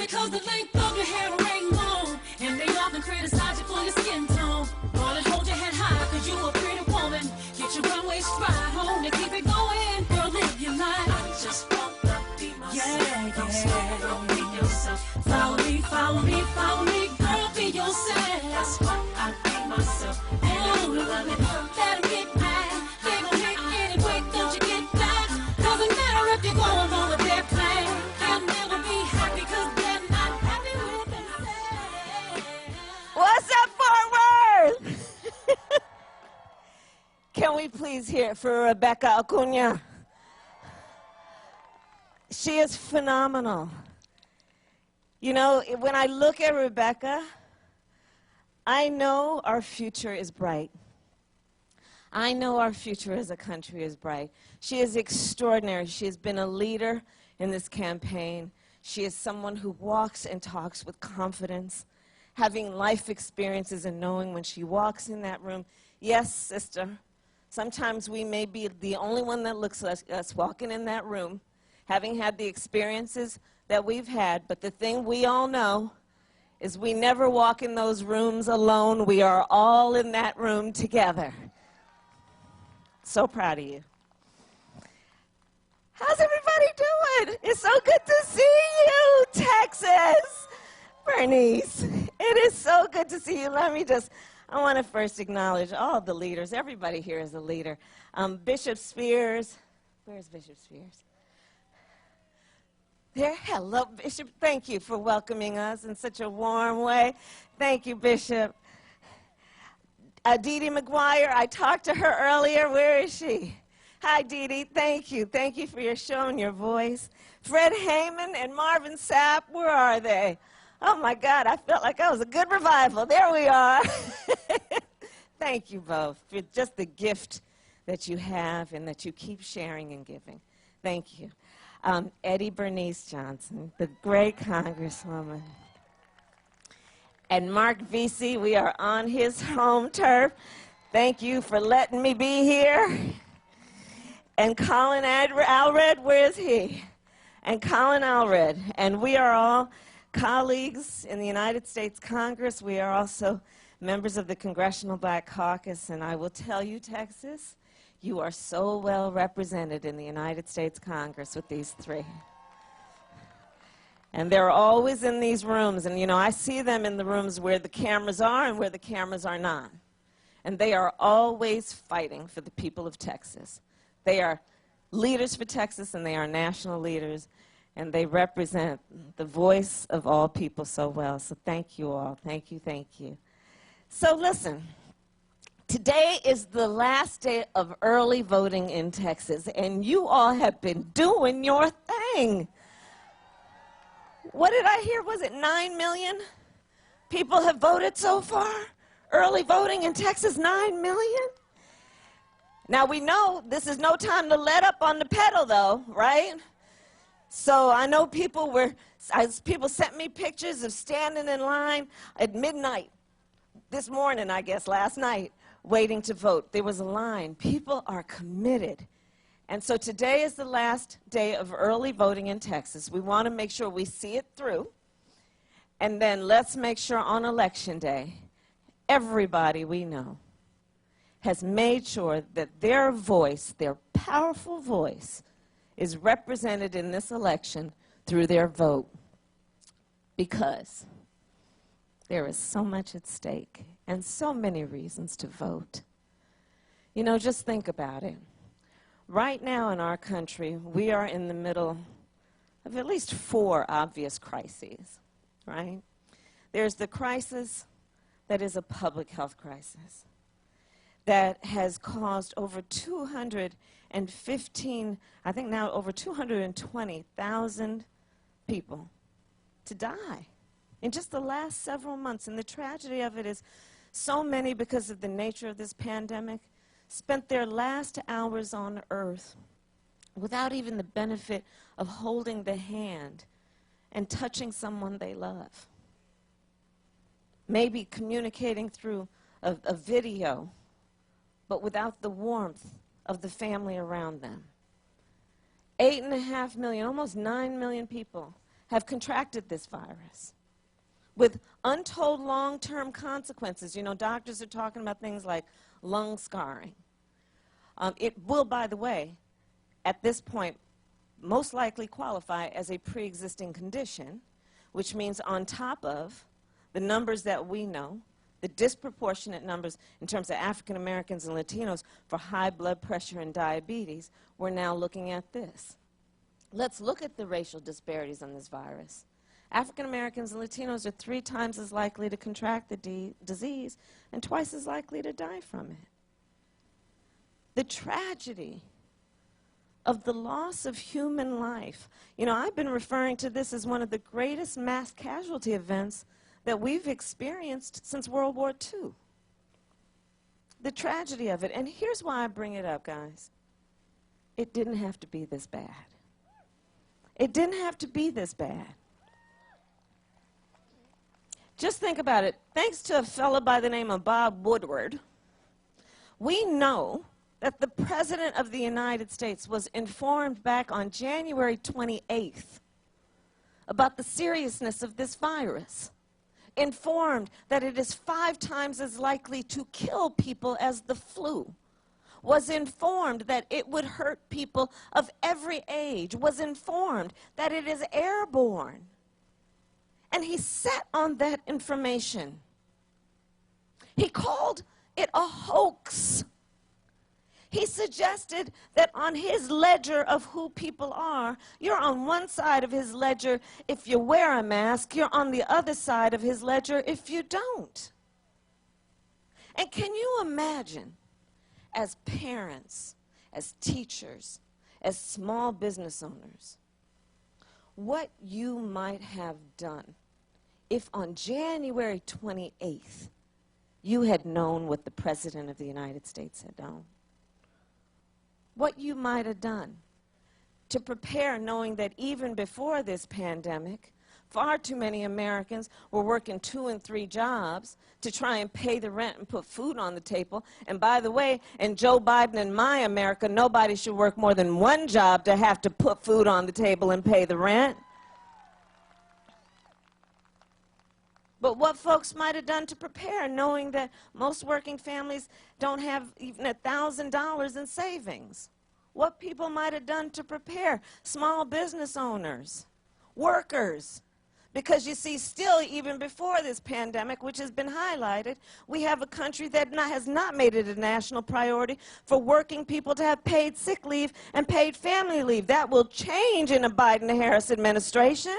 because the length of your hair ain't long, and they often criticize you for your skin tone. Wanna hold your head high, cause you a pretty woman. Get your runway stride home and keep it going. Girl, live your life. I just want to be myself. Yeah, don't stop, don't be yourself. Follow me, follow me, follow me. Girl, be yourself. That's why I be myself. And I love it. Let 'em get mad. They gon' hate anyway, don't you get that? Doesn't matter if you're going on with their plan. They'll never be happy cause they're not happy with themselves. What's up, Fort Worth? Can we please hear it for Rebecca Acuna? She is phenomenal. You know, when I look at Rebecca, I know our future is bright. I know our future as a country is bright. She is extraordinary. She has been a leader in this campaign. She is someone who walks and talks with confidence, having life experiences and knowing when she walks in that room, yes, sister, sometimes we may be the only one that looks like us walking in that room, having had the experiences that we've had, but the thing we all know is we never walk in those rooms alone. We are all in that room together. So proud of you. How's everybody doing? It's so good to see you, Texas. Bernice, it is so good to see you. I want to first acknowledge all the leaders. Everybody here is a leader. Bishop Spears. Where's Bishop Spears? There. Hello, Bishop. Thank you for welcoming us in such a warm way. Thank you, Bishop. Dee Dee McGuire, I talked to her earlier. Where is she? Hi, Dee Dee. Thank you. Thank you for your show and your voice. Fred Heyman and Marvin Sapp, where are they? Oh, my God, I felt like I was a good revival. There we are. Thank you both for just the gift that you have and that you keep sharing and giving. Thank you. Eddie Bernice Johnson, the great Congresswoman. And Mark Vesey, we are on his home turf. Thank you for letting me be here. And Colin Allred, where is he? And Colin Allred. And we are all colleagues in the United States Congress. We are also members of the Congressional Black Caucus. And I will tell you, Texas, you are so well represented in the United States Congress with these three. And they're always in these rooms. And, you know, I see them in the rooms where the cameras are and where the cameras are not. And they are always fighting for the people of Texas. They are leaders for Texas, and they are national leaders. And they represent the voice of all people so well. So thank you all. Thank you, thank you. So listen. Today is the last day of early voting in Texas, and you all have been doing your thing. What did I hear? Was it 9 million people have voted so far? Early voting in Texas, 9 million? Now, we know this is no time to let up on the pedal, though, right? So I know people sent me pictures of standing in line at midnight this morning, I guess, last night, waiting to vote. There was a line. People are committed. And so today is the last day of early voting in Texas. We want to make sure we see it through. And then let's make sure on Election Day, everybody we know has made sure that their voice, their powerful voice, is represented in this election through their vote. Because there is so much at stake and so many reasons to vote. You know, just think about it. Right now in our country, we are in the middle of at least 4 obvious crises, right? There's the crisis that is a public health crisis that has caused over 215, I think now over 220,000 people to die in just the last several months. And the tragedy of it is so many, because of the nature of this pandemic, spent their last hours on earth without even the benefit of holding the hand and touching someone they love. Maybe communicating through a video, but without the warmth of the family around them. 8.5 million, almost 9 million people have contracted this virus with untold long-term consequences. You know, doctors are talking about things like lung scarring. It will, by the way, at this point, most likely qualify as a pre-existing condition, which means on top of the numbers that we know, the disproportionate numbers in terms of African Americans and Latinos for high blood pressure and diabetes, we're now looking at this. Let's look at the racial disparities on this virus. African Americans and Latinos are 3 times as likely to contract the disease and twice as likely to die from it. The tragedy of the loss of human life. You know, I've been referring to this as one of the greatest mass casualty events that we've experienced since World War II. The tragedy of it. And here's why I bring it up, guys. It didn't have to be this bad. It didn't have to be this bad. Just think about it. Thanks to a fellow by the name of Bob Woodward, we know that the President of the United States was informed back on January 28th about the seriousness of this virus, informed that it is 5 times as likely to kill people as the flu, was informed that it would hurt people of every age, was informed that it is airborne. And he sat on that information. He called it a hoax. He suggested that on his ledger of who people are, you're on one side of his ledger if you wear a mask, you're on the other side of his ledger if you don't. And can you imagine, as parents, as teachers, as small business owners, what you might have done if on January 28th you had known what the President of the United States had known? What you might have done to prepare, knowing that even before this pandemic, far too many Americans were working 2 and 3 jobs to try and pay the rent and put food on the table. And by the way, in Joe Biden and my America, nobody should work more than 1 job to have to put food on the table and pay the rent. But what folks might have done to prepare, knowing that most working families don't have even $1,000 in savings. What people might have done to prepare, small business owners, workers. Because you see, still, even before this pandemic, which has been highlighted, we have a country that has not made it a national priority for working people to have paid sick leave and paid family leave. That will change in a Biden-Harris administration.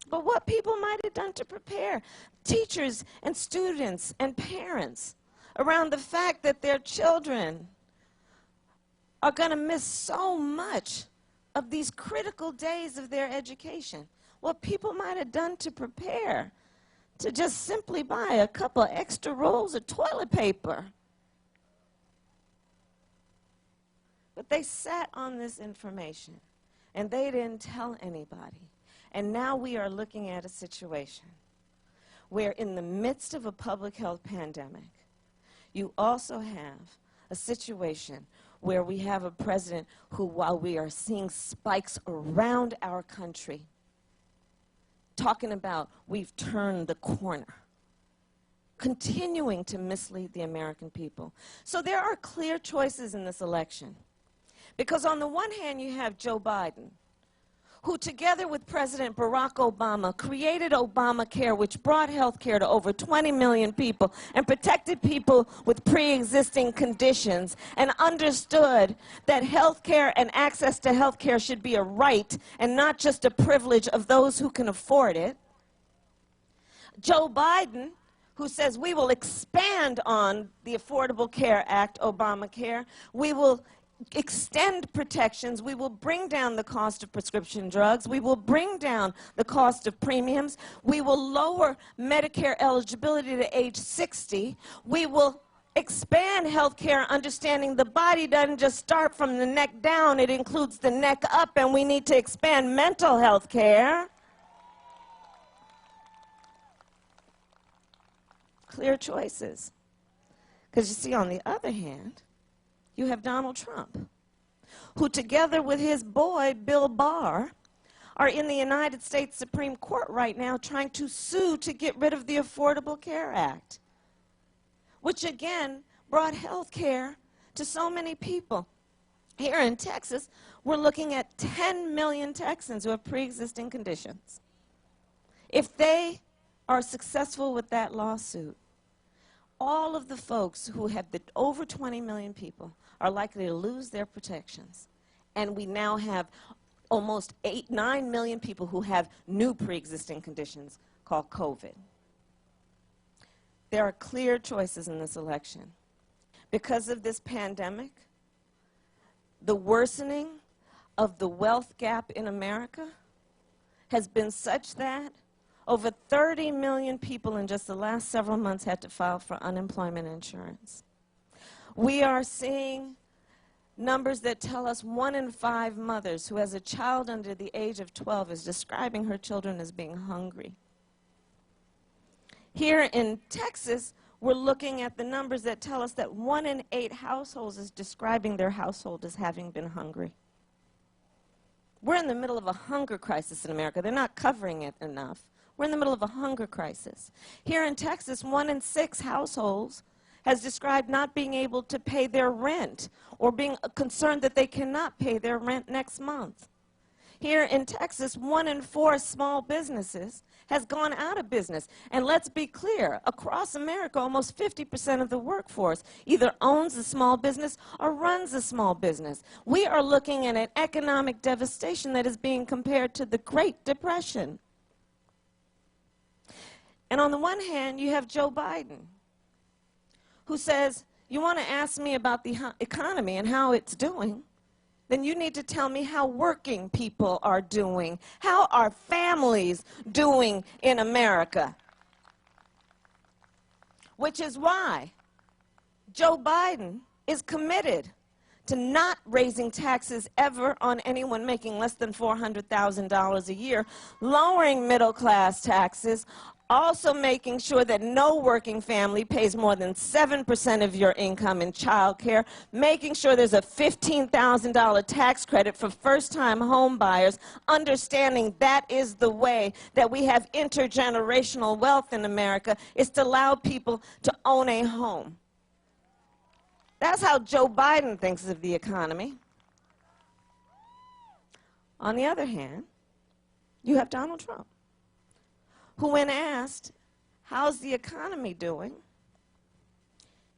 But what people might have done to prepare teachers and students and parents around the fact that their children are going to miss so much of these critical days of their education. What people might have done to prepare to just simply buy a couple extra rolls of toilet paper. But they sat on this information and they didn't tell anybody. And now we are looking at a situation where in the midst of a public health pandemic, you also have a situation where we have a president who, while we are seeing spikes around our country, talking about we've turned the corner, continuing to mislead the American people. So there are clear choices in this election. Because on the one hand, you have Joe Biden, who together with President Barack Obama created Obamacare, which brought health care to over 20 million people and protected people with pre-existing conditions and understood that health care and access to health care should be a right and not just a privilege of those who can afford it. Joe Biden, who says we will expand on the Affordable Care Act, Obamacare, we will extend protections, we will bring down the cost of prescription drugs, we will bring down the cost of premiums, we will lower Medicare eligibility to age 60, we will expand health care, understanding the body doesn't just start from the neck down, it includes the neck up, and we need to expand mental health care. Clear choices. Because you see, on the other hand, you have Donald Trump, who together with his boy, Bill Barr, are in the United States Supreme Court right now trying to sue to get rid of the Affordable Care Act, which again brought health care to so many people. Here in Texas, we're looking at 10 million Texans who have pre-existing conditions. If they are successful with that lawsuit, all of the folks who have over 20 million people are likely to lose their protections. And we now have almost 9 million people who have new pre-existing conditions called COVID. There are clear choices in this election. Because of this pandemic, the worsening of the wealth gap in America has been such that over 30 million people in just the last several months had to file for unemployment insurance. We are seeing numbers that tell us 1 in 5 mothers who has a child under the age of 12 is describing her children as being hungry. Here in Texas, we're looking at the numbers that tell us that 1 in 8 households is describing their household as having been hungry. We're in the middle of a hunger crisis in America. They're not covering it enough. We're in the middle of a hunger crisis. Here in Texas, 1 in 6 households has described not being able to pay their rent or being concerned that they cannot pay their rent next month. Here in Texas, 1 in 4 small businesses has gone out of business. And let's be clear, across America, almost 50% of the workforce either owns a small business or runs a small business. We are looking at an economic devastation that is being compared to the Great Depression. And on the one hand, you have Joe Biden, who says, you want to ask me about the economy and how it's doing, then you need to tell me how working people are doing. How are families doing in America? Which is why Joe Biden is committed to not raising taxes ever on anyone making less than $400,000 a year, lowering middle-class taxes, also making sure that no working family pays more than 7% of your income in child care, making sure there's a $15,000 tax credit for first-time home buyers, understanding that is the way that we have intergenerational wealth in America, is to allow people to own a home. That's how Joe Biden thinks of the economy. On the other hand, you have Donald Trump, who when asked, how's the economy doing,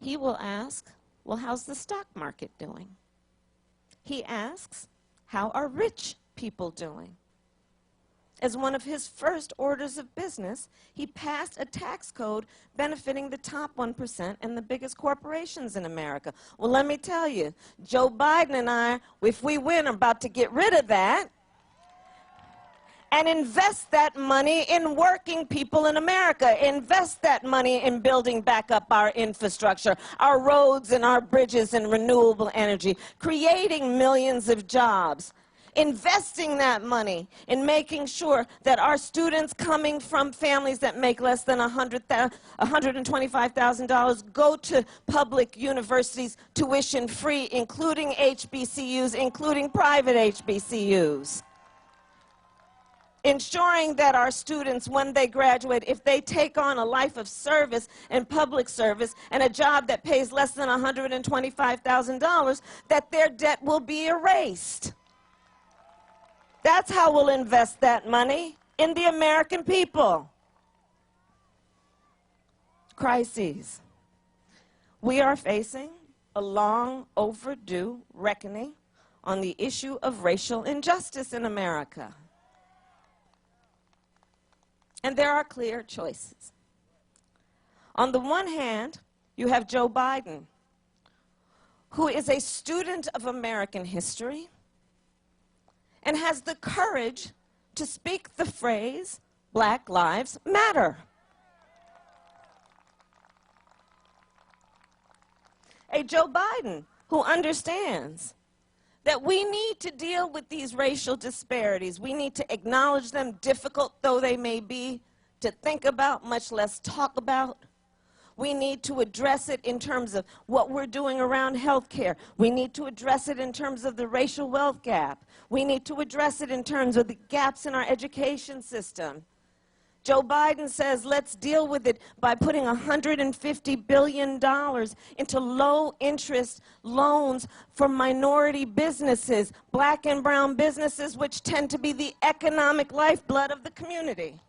he will ask, well, how's the stock market doing? He asks, how are rich people doing? As one of his first orders of business, he passed a tax code benefiting the top 1% and the biggest corporations in America. Well, let me tell you, Joe Biden and I, if we win, are about to get rid of that and invest that money in working people in America. Invest that money in building back up our infrastructure, our roads and our bridges and renewable energy, creating millions of jobs. Investing that money in making sure that our students coming from families that make less than $125,000 go to public universities tuition free, including HBCUs, including private HBCUs. Ensuring that our students, when they graduate, if they take on a life of service and public service and a job that pays less than $125,000, that their debt will be erased. That's how we'll invest that money, in the American people. Crises. We are facing a long overdue reckoning on the issue of racial injustice in America. And there are clear choices. On the one hand, you have Joe Biden, who is a student of American history and has the courage to speak the phrase, Black Lives Matter. A Joe Biden who understands that we need to deal with these racial disparities. We need to acknowledge them, difficult though they may be, to think about, much less talk about. We need to address it in terms of what we're doing around health care. We need to address it in terms of the racial wealth gap. We need to address it in terms of the gaps in our education system. Joe Biden says, let's deal with it by putting $150 billion into low-interest loans for minority businesses, black and brown businesses, which tend to be the economic lifeblood of the community.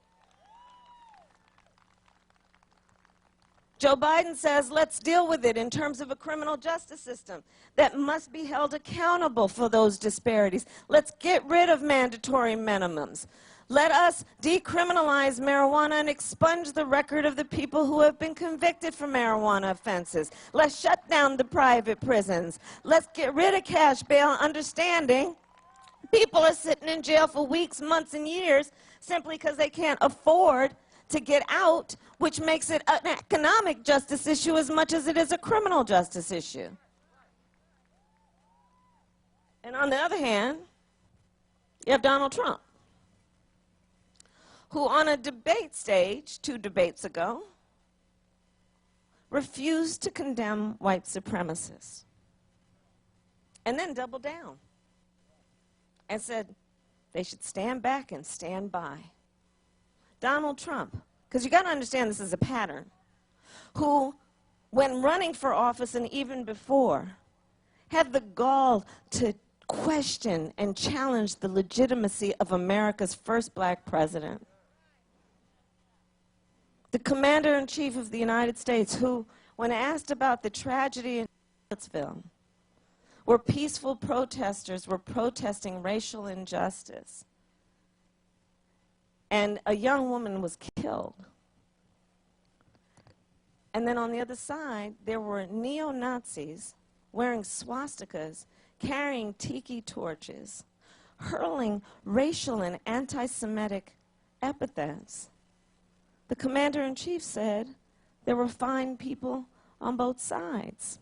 Joe Biden says, let's deal with it in terms of a criminal justice system that must be held accountable for those disparities. Let's get rid of mandatory minimums. Let us decriminalize marijuana and expunge the record of the people who have been convicted for marijuana offenses. Let's shut down the private prisons. Let's get rid of cash bail, understanding people are sitting in jail for weeks, months, and years simply because they can't afford to get out, which makes it an economic justice issue as much as it is a criminal justice issue. And on the other hand, you have Donald Trump, who on a debate stage 2 debates ago refused to condemn white supremacists and then doubled down and said they should stand back and stand by. Donald Trump, because you got to understand this is a pattern, who, when running for office and even before, had the gall to question and challenge the legitimacy of America's first black president. The Commander-in-Chief of the United States, who, when asked about the tragedy in Charlottesville, where peaceful protesters were protesting racial injustice, and a young woman was killed. And then on the other side, there were neo-Nazis wearing swastikas, carrying tiki torches, hurling racial and anti-Semitic epithets. The Commander-in-Chief said there were fine people on both sides.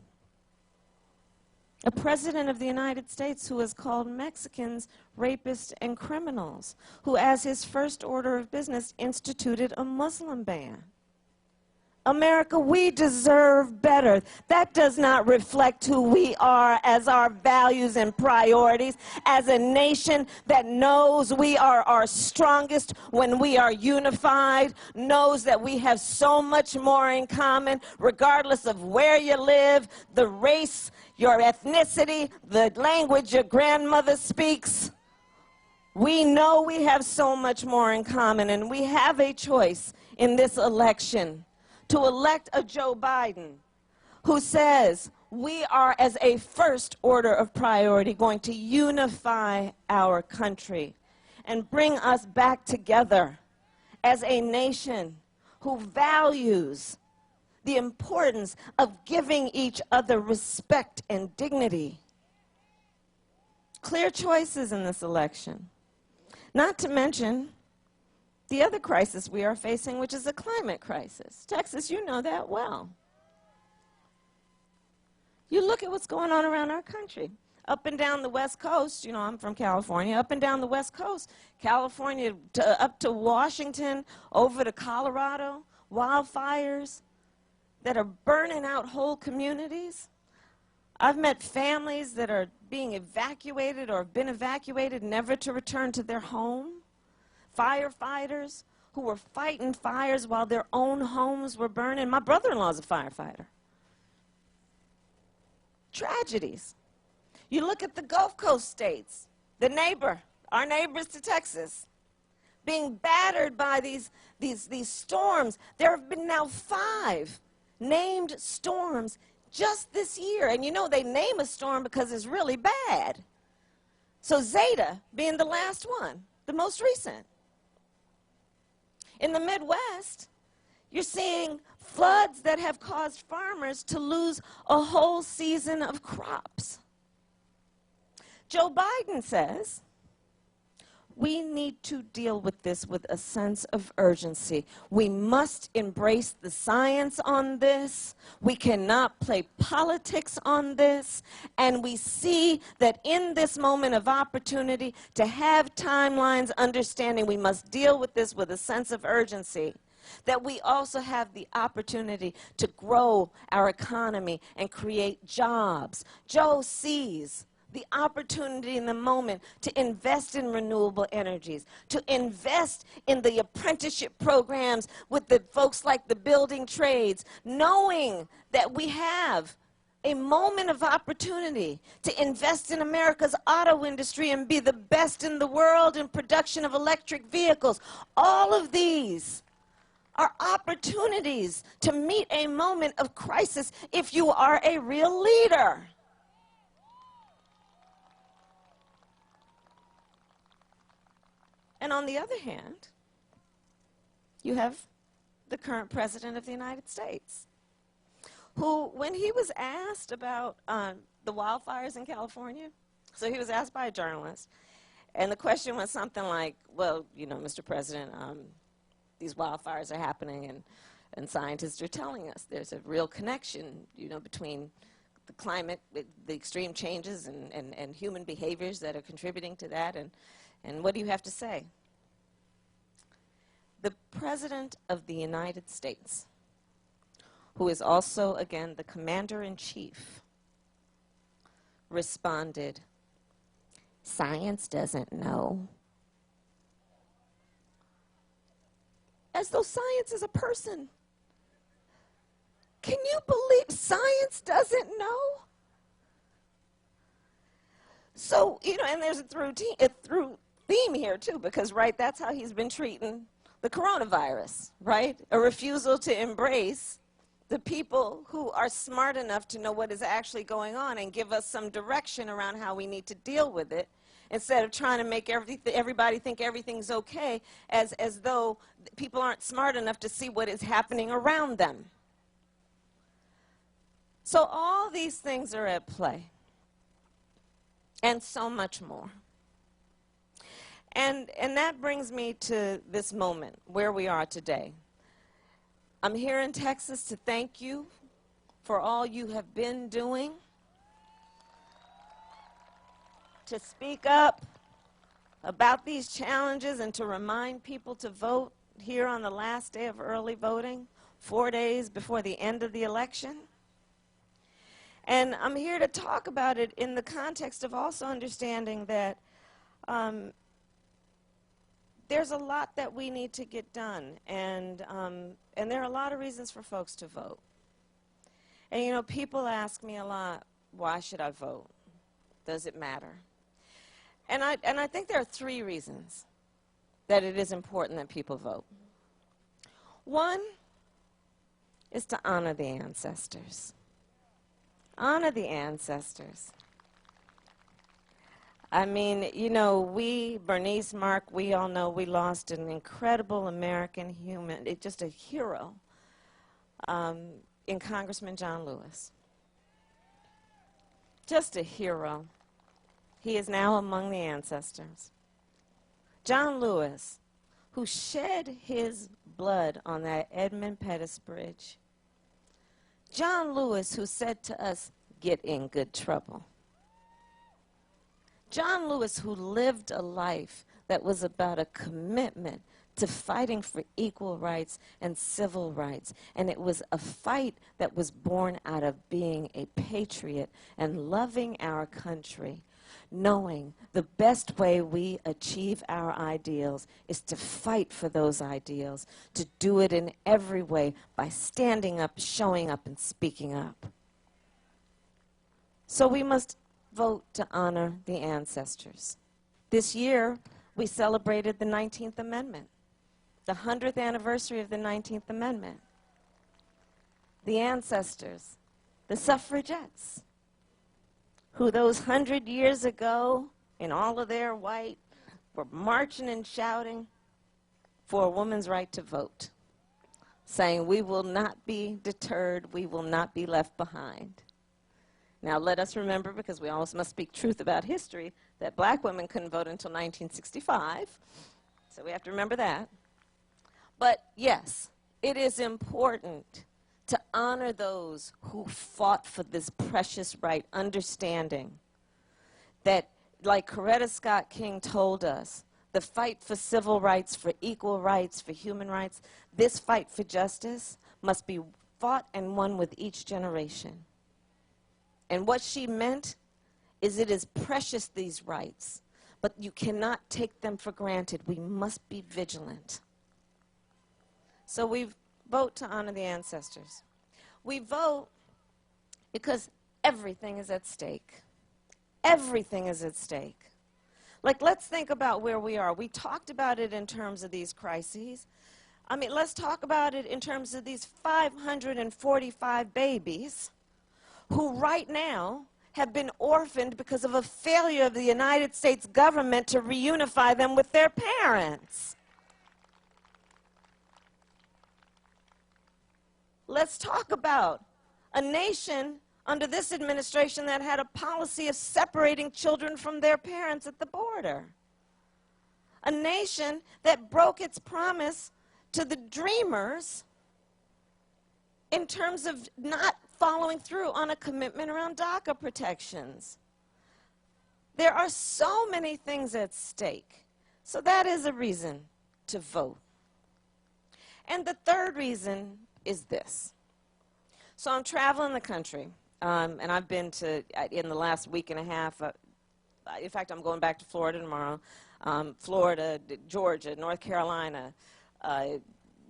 A president of the United States who has called Mexicans rapists and criminals, who as his first order of business instituted a Muslim ban. America, we deserve better. That does not reflect who we are as our values and priorities, as a nation that knows we are our strongest when we are unified, knows that we have so much more in common, regardless of where you live, the race, your ethnicity, the language your grandmother speaks. We know we have so much more in common, and we have a choice in this election to elect a Joe Biden who says we are, as a first order of priority, going to unify our country and bring us back together as a nation who values the importance of giving each other respect and dignity. Clear choices in this election. Not to mention the other crisis we are facing, which is a climate crisis. Texas, you know that well. You look at what's going on around our country. Up and down the West Coast, you know, I'm from California, up and down the West Coast, California up to Washington, over to Colorado, wildfires that are burning out whole communities. I've met families that are being evacuated or have been evacuated never to return to their home. Firefighters who were fighting fires while their own homes were burning. My brother-in-law is a firefighter. Tragedies. You look at the Gulf Coast states, our neighbors to Texas, being battered by these storms. There have been now 5 named storms just this year. And you know they name a storm because it's really bad. So Zeta being the last one, the most recent. In the Midwest, you're seeing floods that have caused farmers to lose a whole season of crops. Joe Biden says we need to deal with this with a sense of urgency. We must embrace the science on this. We cannot play politics on this. And we see that in this moment of opportunity to have timelines, understanding we must deal with this with a sense of urgency. that we also have the opportunity to grow our economy and create jobs. Joe sees the opportunity in the moment to invest in renewable energies, to invest in the apprenticeship programs with the folks like the building trades, knowing that we have a moment of opportunity to invest in America's auto industry and be the best in the world in production of electric vehicles. All of these are opportunities to meet a moment of crisis if you are a real leader. And on the other hand, you have the current President of the United States, who, when he was asked about the wildfires in California, so he was asked by a journalist, and the question was something like, well, you know, Mr. President, these wildfires are happening, and scientists are telling us there's a real connection, you know, between the climate, the extreme changes, and human behaviors that are contributing to that, and what do you have to say? The President of the United States, who is also, again, the Commander-in-Chief, responded, "Science doesn't know." As though science is a person. Can you believe science doesn't know? So, you know, and there's a through theme here, too, because, right, that's how he's been treating the coronavirus, right? A refusal to embrace the people who are smart enough to know what is actually going on and give us some direction around how we need to deal with it, instead of trying to make everybody think everything's okay, as though people aren't smart enough to see what is happening around them. So all these things are at play, and so much more. And that brings me to this moment, where we are today. I'm here in Texas to thank you for all you have been doing to speak up about these challenges and to remind people to vote here on the last day of early voting, 4 days before the end of the election. And I'm here to talk about it in the context of also understanding that there's a lot that we need to get done, and there are a lot of reasons for folks to vote. And, you know, people ask me a lot, why should I vote? Does it matter? And I think there are 3 reasons that it is important that people vote. One is to honor the ancestors. Honor the ancestors. I mean, you know, Bernice, Mark, we all know we lost an incredible American human, just a hero, in Congressman John Lewis. Just a hero. He is now among the ancestors. John Lewis, who shed his blood on that Edmund Pettus Bridge. John Lewis, who said to us, "Get in good trouble." John Lewis, who lived a life that was about a commitment to fighting for equal rights and civil rights. And it was a fight that was born out of being a patriot and loving our country, knowing the best way we achieve our ideals is to fight for those ideals, to do it in every way by standing up, showing up, and speaking up. So we must vote to honor the ancestors. This year, we celebrated the 19th Amendment, the 100th anniversary of the 19th Amendment. The ancestors, the suffragettes, who those 100 years ago, in all of their white, were marching and shouting for a woman's right to vote, saying, "We will not be deterred, we will not be left behind." Now, let us remember, because we always must speak truth about history, that black women couldn't vote until 1965. So we have to remember that. But yes, it is important to honor those who fought for this precious right, understanding that, like Coretta Scott King told us, the fight for civil rights, for equal rights, for human rights, this fight for justice must be fought and won with each generation. And what she meant is it is precious, these rights, but you cannot take them for granted. We must be vigilant. So we vote to honor the ancestors. We vote because everything is at stake. Everything is at stake. Like, let's think about where we are. We talked about it in terms of these crises. I mean, let's talk about it in terms of these 545 babies who right now have been orphaned because of a failure of the United States government to reunify them with their parents. Let's talk about a nation under this administration that had a policy of separating children from their parents at the border. A nation that broke its promise to the dreamers in terms of not following through on a commitment around DACA protections. There are so many things at stake. So that is a reason to vote. And the third reason is this. So I'm traveling the country. And I've been to, in the last week and a half, in fact, I'm going back to Florida tomorrow, Florida, Georgia, North Carolina,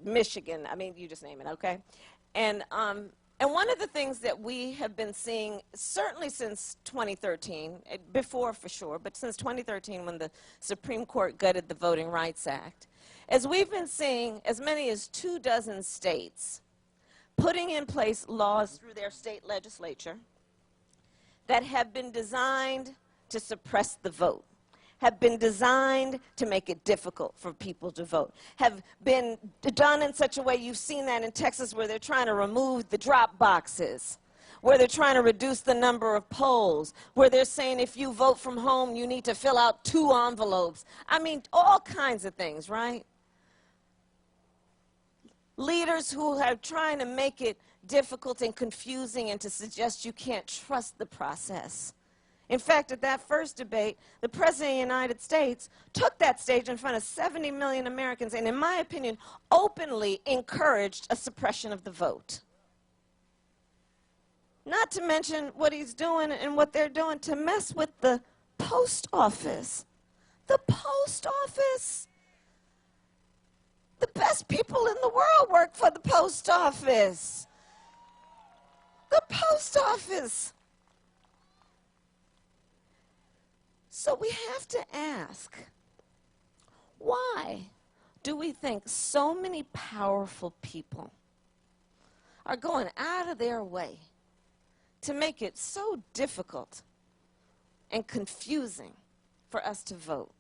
Michigan, I mean, you just name it, okay? And one of the things that we have been seeing, certainly since 2013, before for sure, but since 2013 when the Supreme Court gutted the Voting Rights Act, is we've been seeing as many as 24 states putting in place laws through their state legislature that have been designed to suppress the vote, have been designed to make it difficult for people to vote, have been done in such a way, you've seen that in Texas where they're trying to remove the drop boxes, where they're trying to reduce the number of polls, where they're saying if you vote from home, you need to fill out 2 envelopes. I mean, all kinds of things, right? Leaders who are trying to make it difficult and confusing and to suggest you can't trust the process. In fact, at that first debate, the President of the United States took that stage in front of 70 million Americans and, in my opinion, openly encouraged a suppression of the vote. Not to mention what he's doing and what they're doing to mess with the post office. The post office. The best people in the world work for the post office. The post office. So we have to ask, why do we think so many powerful people are going out of their way to make it so difficult and confusing for us to vote?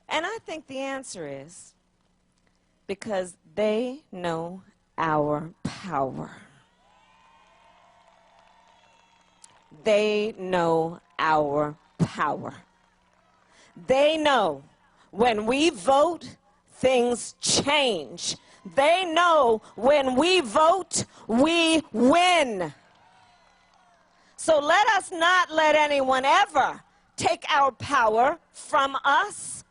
And I think the answer is because they know our power. They know our power. They know when we vote, things change. They know when we vote, we win. So let us not let anyone ever take our power from us.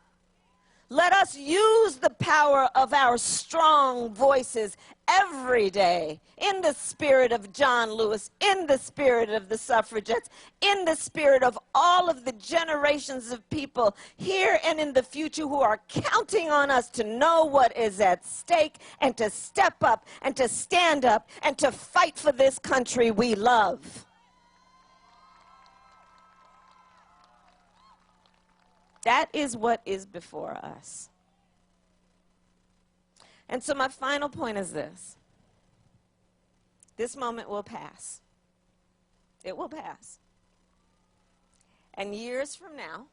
Let us use the power of our strong voices every day in the spirit of John Lewis, in the spirit of the suffragettes, in the spirit of all of the generations of people here and in the future who are counting on us to know what is at stake and to step up and to stand up and to fight for this country we love. That is what is before us. And so my final point is this. This moment will pass. It will pass. And years from now,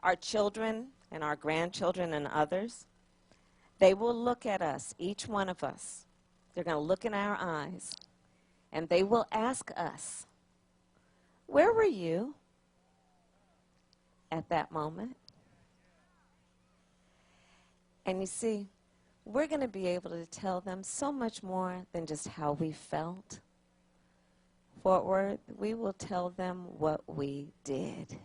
our children and our grandchildren and others, they will look at us, each one of us. They're going to look in our eyes, and they will ask us, where were you at that moment? And you see, we're going to be able to tell them so much more than just how we felt. Fort Worth, we will tell them what we did.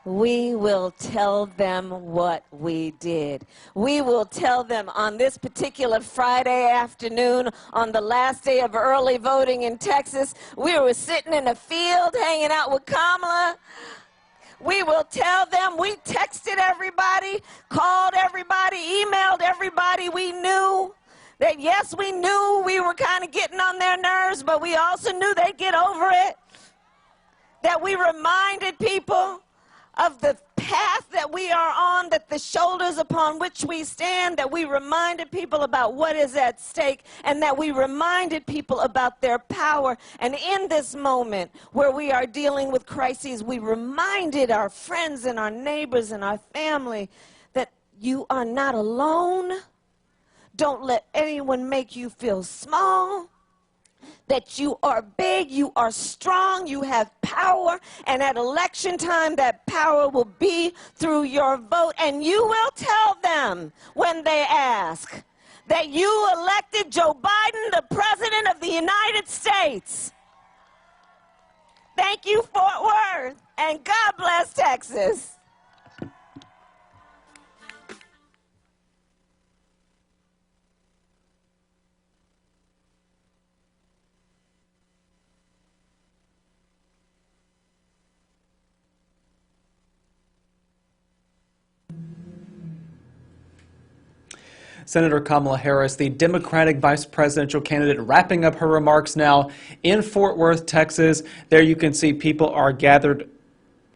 We will tell them what we did. We will tell them on this particular Friday afternoon, on the last day of early voting in Texas, we were sitting in a field hanging out with Kamala. We will tell them we texted everybody, called everybody, emailed everybody we knew. That yes, we knew we were kind of getting on their nerves, but we also knew they'd get over it. That we reminded people of the path that we are on, that the shoulders upon which we stand, that we reminded people about what is at stake, and that we reminded people about their power. And in this moment where we are dealing with crises, we reminded our friends and our neighbors and our family that you are not alone. Don't let anyone make you feel small. That you are big, you are strong, you have power, and at election time that power will be through your vote, and you will tell them when they ask that you elected Joe Biden the President of the United States. Thank you, Fort Worth, and God bless Texas. Senator Kamala Harris, the Democratic vice presidential candidate, wrapping up her remarks now in Fort Worth, Texas. There you can see people are gathered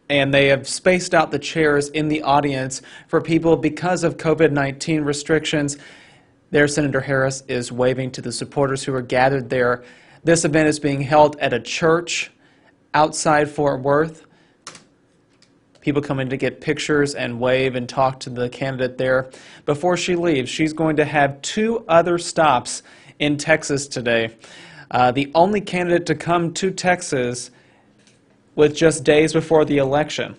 and they have spaced out the chairs in the audience for people because of COVID-19 restrictions. There, Senator Harris is waving to the supporters who are gathered there. This event is being held at a church outside Fort Worth. People coming to get pictures and wave and talk to the candidate there. Before she leaves, she's going to have 2 other stops in Texas today. The only candidate to come to Texas with just days before the election.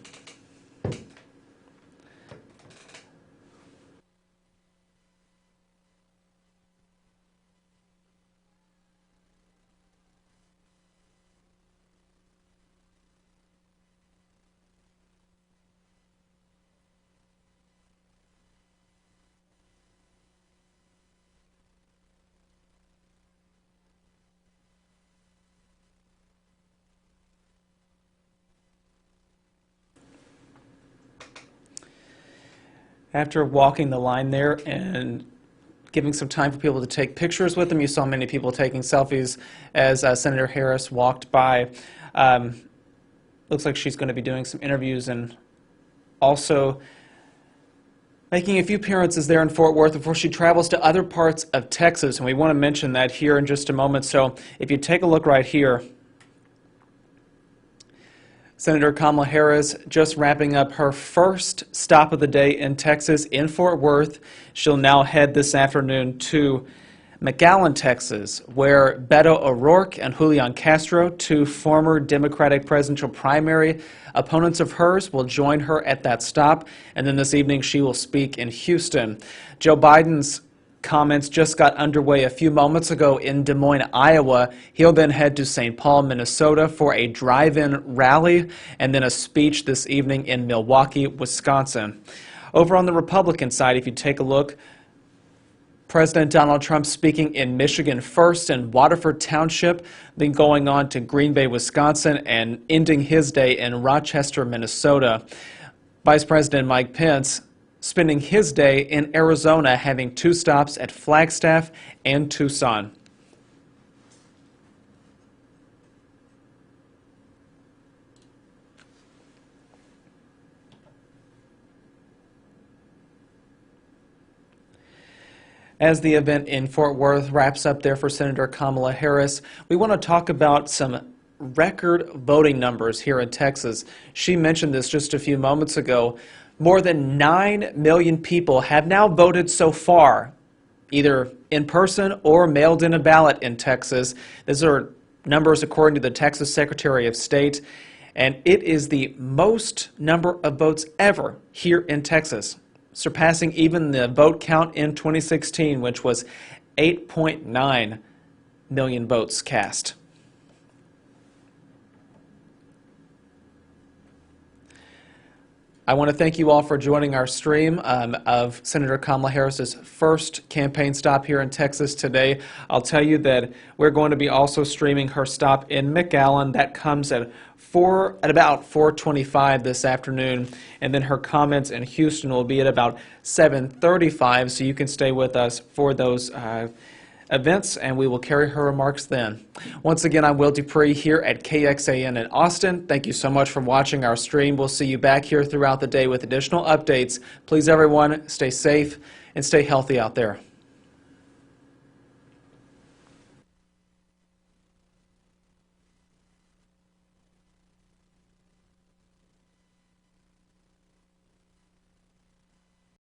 After walking the line there and giving some time for people to take pictures with them, you saw many people taking selfies as Senator Harris walked by. Looks like she's going to be doing some interviews and also making a few appearances there in Fort Worth before she travels to other parts of Texas. And we want to mention that here in just a moment. So if you take a look right here, Senator Kamala Harris just wrapping up her first stop of the day in Texas, in Fort Worth. She'll now head this afternoon to McAllen, Texas, where Beto O'Rourke and Julian Castro, 2 former Democratic presidential primary opponents of hers, will join her at that stop. And then this evening she will speak in Houston. Joe Biden's comments just got underway a few moments ago in Des Moines, Iowa. He'll then head to St. Paul, Minnesota for a drive-in rally and then a speech this evening in Milwaukee, Wisconsin. Over on the Republican side, if you take a look, President Donald Trump speaking in Michigan first in Waterford Township, then going on to Green Bay, Wisconsin, and ending his day in Rochester, Minnesota. Vice President Mike Pence spending his day in Arizona, having 2 stops at Flagstaff and Tucson. As the event in Fort Worth wraps up there for Senator Kamala Harris, we want to talk about some record voting numbers here in Texas. She mentioned this just a few moments ago. More than 9 million people have now voted so far, either in person or mailed in a ballot in Texas. These are numbers according to the Texas Secretary of State, and it is the most number of votes ever here in Texas, surpassing even the vote count in 2016, which was 8.9 million votes cast. I want to thank you all for joining our stream of Senator Kamala Harris's first campaign stop here in Texas today. I'll tell you that we're going to be also streaming her stop in McAllen. That comes at about 4:25 this afternoon, and then her comments in Houston will be at about 7:35, so you can stay with us for those events, and we will carry her remarks then. Once again, I'm Will Dupree here at KXAN in Austin. Thank you so much for watching our stream. We'll see you back here throughout the day with additional updates. Please, everyone, stay safe and stay healthy out there.